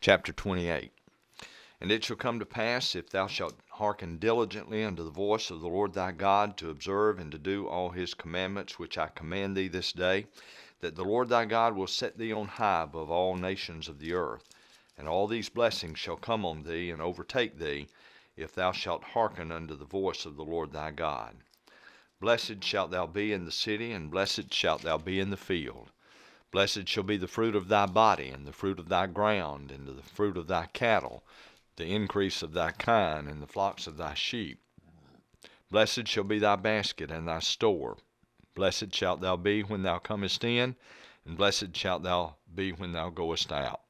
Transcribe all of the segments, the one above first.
Chapter 28. And it shall come to pass, if thou shalt hearken diligently unto the voice of the Lord thy God, to observe and to do all his commandments which I command thee this day, that the Lord thy God will set thee on high above all nations of the earth. And all these blessings shall come on thee and overtake thee, if thou shalt hearken unto the voice of the Lord thy God. Blessed shalt thou be in the city, and blessed shalt thou be in the field. Blessed shall be the fruit of thy body, and the fruit of thy ground, and the fruit of thy cattle, the increase of thy kind, and the flocks of thy sheep. Blessed shall be thy basket and thy store. Blessed shalt thou be when thou comest in, and blessed shalt thou be when thou goest out.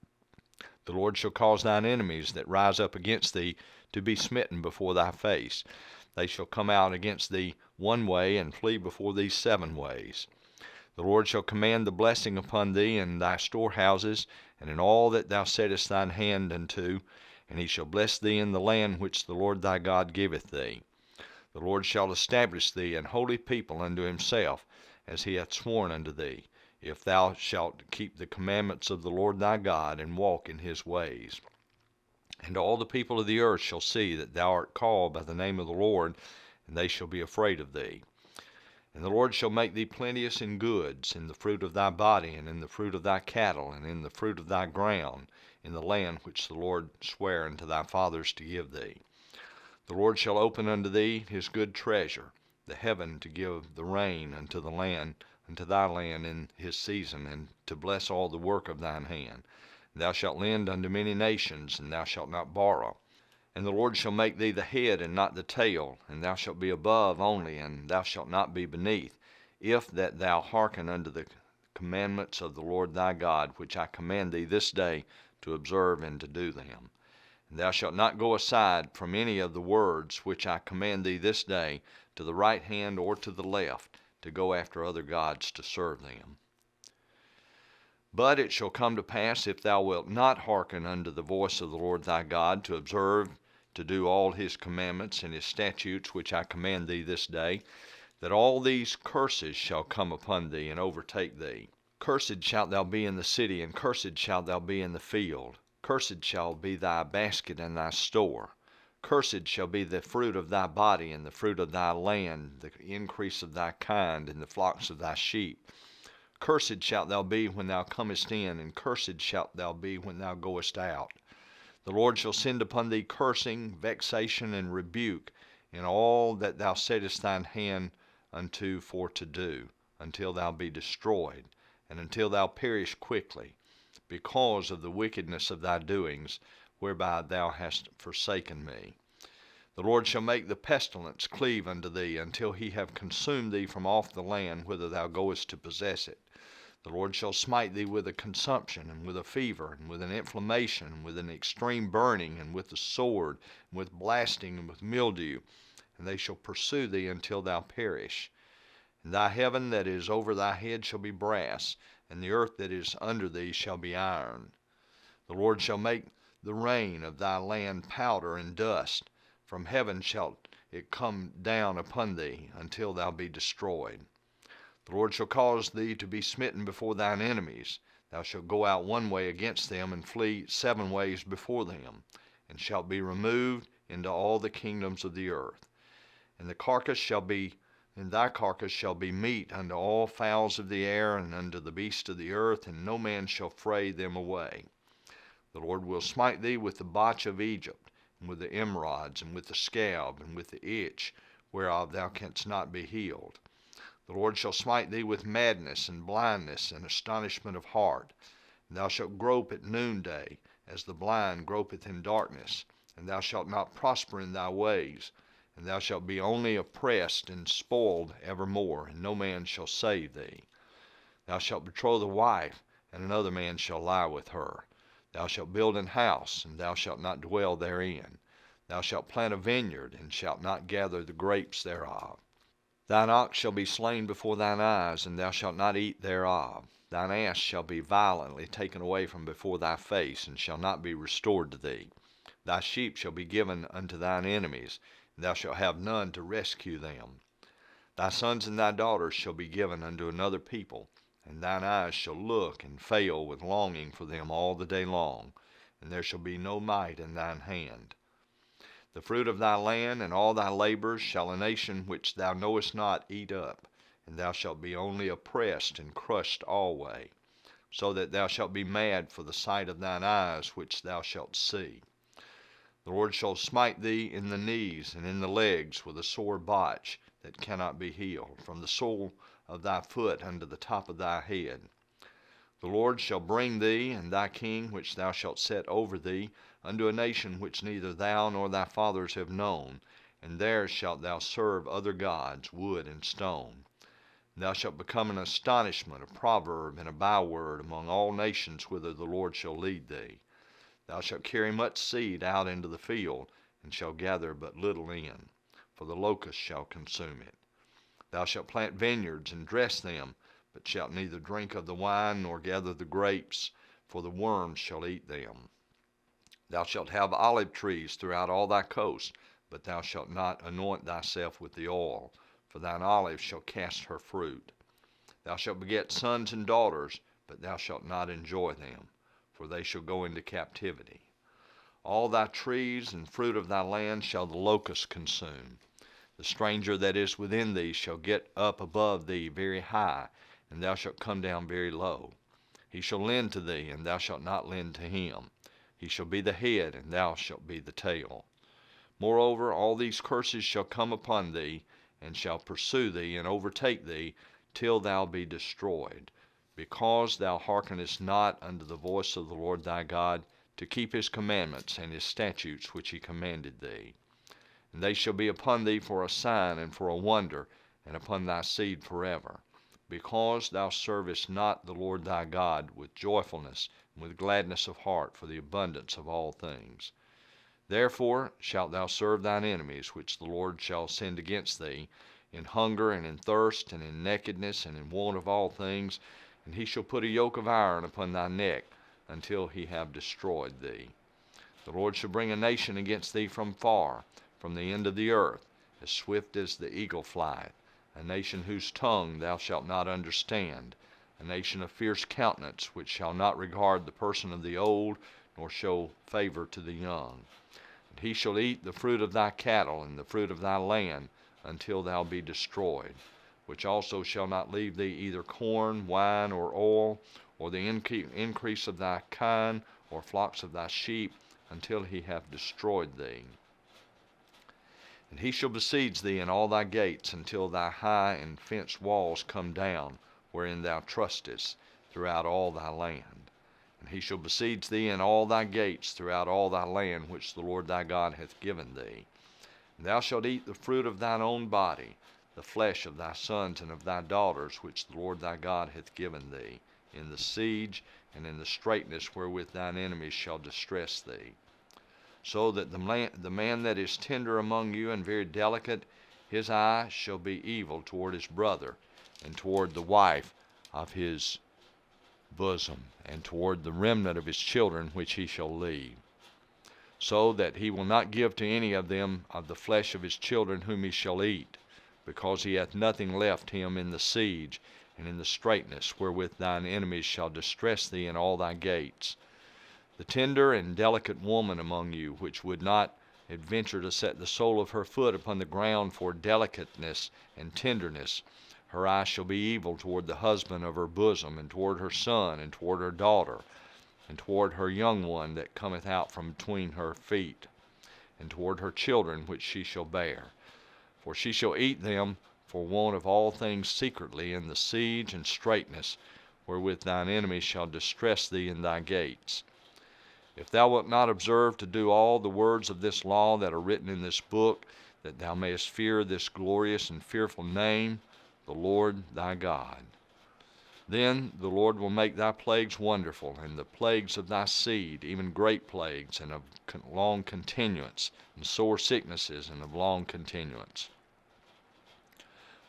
The Lord shall cause thine enemies that rise up against thee to be smitten before thy face. They shall come out against thee one way, and flee before thee 7 ways. The Lord shall command the blessing upon thee in thy storehouses, and in all that thou settest thine hand unto, and he shall bless thee in the land which the Lord thy God giveth thee. The Lord shall establish thee an holy people unto himself, as he hath sworn unto thee, if thou shalt keep the commandments of the Lord thy God, and walk in his ways. And all the people of the earth shall see that thou art called by the name of the Lord, and they shall be afraid of thee. And the Lord shall make thee plenteous in goods, in the fruit of thy body, and in the fruit of thy cattle, and in the fruit of thy ground, in the land which the Lord sware unto thy fathers to give thee. The Lord shall open unto thee his good treasure, the heaven, to give the rain unto the land, unto thy land in his season, and to bless all the work of thine hand. And thou shalt lend unto many nations, and thou shalt not borrow. And the Lord shall make thee the head and not the tail, and thou shalt be above only, and thou shalt not be beneath, if that thou hearken unto the commandments of the Lord thy God, which I command thee this day to observe and to do them. And thou shalt not go aside from any of the words which I command thee this day, to the right hand or to the left, to go after other gods to serve them. But it shall come to pass, if thou wilt not hearken unto the voice of the Lord thy God, to observe, to do all his commandments and his statutes which I command thee this day, that all these curses shall come upon thee and overtake thee. Cursed shalt thou be in the city, and cursed shalt thou be in the field. Cursed shall be thy basket and thy store. Cursed shall be the fruit of thy body, and the fruit of thy land, the increase of thy kind, and the flocks of thy sheep. Cursed shalt thou be when thou comest in, and cursed shalt thou be when thou goest out. The Lord shall send upon thee cursing, vexation, and rebuke in all that thou settest thine hand unto for to do, until thou be destroyed, and until thou perish quickly, because of the wickedness of thy doings, whereby thou hast forsaken me. The Lord shall make the pestilence cleave unto thee, until he have consumed thee from off the land whither thou goest to possess it. The Lord shall smite thee with a consumption, and with a fever, and with an inflammation, and with an extreme burning, and with the sword, and with blasting, and with mildew, and they shall pursue thee until thou perish. And thy heaven that is over thy head shall be brass, and the earth that is under thee shall be iron. The Lord shall make the rain of thy land powder and dust. From heaven shall it come down upon thee, until thou be destroyed. The Lord shall cause thee to be smitten before thine enemies. Thou shalt go out one way against them, and flee 7 ways before them, and shalt be removed into all the kingdoms of the earth. And thy carcass shall be meat unto all fowls of the air, and unto the beasts of the earth, and no man shall fray them away. The Lord will smite thee with the botch of Egypt, and with the emerods, and with the scab, and with the itch, whereof thou canst not be healed. The Lord shall smite thee with madness, and blindness, and astonishment of heart. And thou shalt grope at noonday, as the blind gropeth in darkness, and thou shalt not prosper in thy ways. And thou shalt be only oppressed and spoiled evermore, and no man shall save thee. Thou shalt betroth a wife, and another man shall lie with her. Thou shalt build an house, and thou shalt not dwell therein. Thou shalt plant a vineyard, and shalt not gather the grapes thereof. Thine ox shall be slain before thine eyes, and thou shalt not eat thereof. Thine ass shall be violently taken away from before thy face, and shall not be restored to thee. Thy sheep shall be given unto thine enemies, and thou shalt have none to rescue them. Thy sons and thy daughters shall be given unto another people, and thine eyes shall look and fail with longing for them all the day long. and there shall be no might in thine hand. The fruit of thy land and all thy labors shall a nation which thou knowest not eat up, and thou shalt be only oppressed and crushed alway, so that thou shalt be mad for the sight of thine eyes which thou shalt see. The Lord shall smite thee in the knees and in the legs with a sore botch that cannot be healed, from the sole of thy foot unto the top of thy head. The Lord shall bring thee and thy king which thou shalt set over thee unto a nation which neither thou nor thy fathers have known, and there shalt thou serve other gods, wood and stone. Thou shalt become an astonishment, a proverb, and a byword among all nations whither the Lord shall lead thee. Thou shalt carry much seed out into the field, and shalt gather but little in, for the locust shall consume it. Thou shalt plant vineyards and dress them, but shalt neither drink of the wine nor gather the grapes, for the worms shall eat them. Thou shalt have olive trees throughout all thy coast, but thou shalt not anoint thyself with the oil, for thine olive shall cast her fruit. Thou shalt beget sons and daughters, but thou shalt not enjoy them, for they shall go into captivity. All thy trees and fruit of thy land shall the locust consume. The stranger that is within thee shall get up above thee very high, and thou shalt come down very low. He shall lend to thee, and thou shalt not lend to him. He shall be the head, and thou shalt be the tail. Moreover, all these curses shall come upon thee, and shall pursue thee, and overtake thee, till thou be destroyed, because thou hearkenest not unto the voice of the Lord thy God, to keep his commandments and his statutes which he commanded thee. And they shall be upon thee for a sign and for a wonder, and upon thy seed forever, because thou servest not the Lord thy God with joyfulness and with gladness of heart for the abundance of all things. Therefore shalt thou serve thine enemies, which the Lord shall send against thee, in hunger and in thirst and in nakedness and in want of all things, and he shall put a yoke of iron upon thy neck, until he have destroyed thee. The Lord shall bring a nation against thee from far, from the end of the earth, as swift as the eagle flieth, a nation whose tongue thou shalt not understand, a nation of fierce countenance, which shall not regard the person of the old, nor show favor to the young. And he shall eat the fruit of thy cattle and the fruit of thy land, until thou be destroyed, which also shall not leave thee either corn, wine, or oil, or the increase of thy kine, or flocks of thy sheep, until he have destroyed thee. And he shall besiege thee in all thy gates, until thy high and fenced walls come down, wherein thou trustest, throughout all thy land. And he shall besiege thee in all thy gates, throughout all thy land which the Lord thy God hath given thee. And thou shalt eat the fruit of thine own body, the flesh of thy sons and of thy daughters, which the Lord thy God hath given thee, in the siege and in the straitness wherewith thine enemies shall distress thee. So that the man that is tender among you and very delicate, his eye shall be evil toward his brother, and toward the wife of his bosom, and toward the remnant of his children which he shall leave. So that he will not give to any of them of the flesh of his children whom he shall eat, because he hath nothing left him in the siege and in the straitness wherewith thine enemies shall distress thee in all thy gates. The tender and delicate woman among you, which would not adventure to set the sole of her foot upon the ground for delicateness and tenderness, her eye shall be evil toward the husband of her bosom, and toward her son, and toward her daughter, and toward her young one that cometh out from between her feet, and toward her children which she shall bear. For she shall eat them for want of all things secretly in the siege and straitness, wherewith thine enemies shall distress thee in thy gates. If thou wilt not observe to do all the words of this law that are written in this book, that thou mayest fear this glorious and fearful name, the Lord thy God, then the Lord will make thy plagues wonderful, and the plagues of thy seed, even great plagues, and of long continuance, and sore sicknesses, and of long continuance.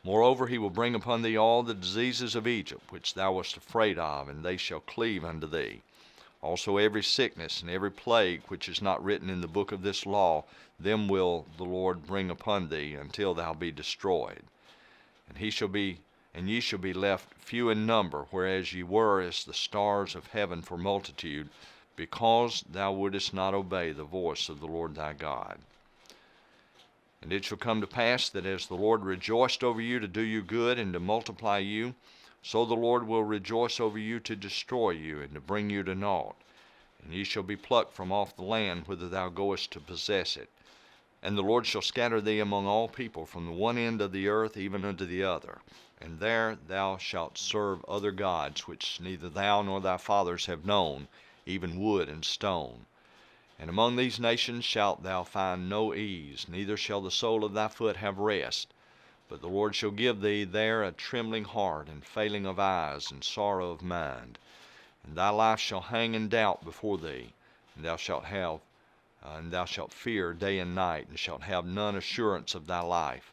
Moreover, he will bring upon thee all the diseases of Egypt, which thou wast afraid of, and they shall cleave unto thee. Also every sickness and every plague which is not written in the book of this law, them will the Lord bring upon thee, until thou be destroyed. And ye shall be left few in number, whereas ye were as the stars of heaven for multitude. because thou wouldest not obey the voice of the Lord thy God. And it shall come to pass that as the Lord rejoiced over you to do you good and to multiply you, so the Lord will rejoice over you to destroy you and to bring you to naught. And ye shall be plucked from off the land whither thou goest to possess it. And the Lord shall scatter thee among all people from the one end of the earth even unto the other. And there thou shalt serve other gods, which neither thou nor thy fathers have known, even wood and stone. And among these nations shalt thou find no ease, neither shall the sole of thy foot have rest. But the Lord shall give thee there a trembling heart, and failing of eyes, and sorrow of mind. And thy life shall hang in doubt before thee, and thou shalt fear day and night, and shalt have none assurance of thy life.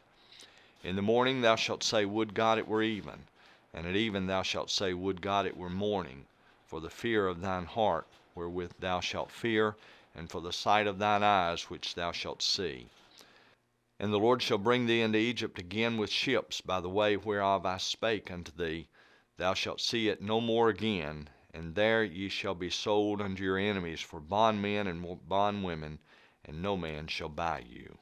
In the morning thou shalt say, Would God it were even, and at even thou shalt say, Would God it were morning, for the fear of thine heart wherewith thou shalt fear, and for the sight of thine eyes which thou shalt see. And the Lord shall bring thee into Egypt again with ships by the way whereof I spake unto thee. Thou shalt see it no more again, and there ye shall be sold unto your enemies for bondmen and bondwomen, and no man shall buy you.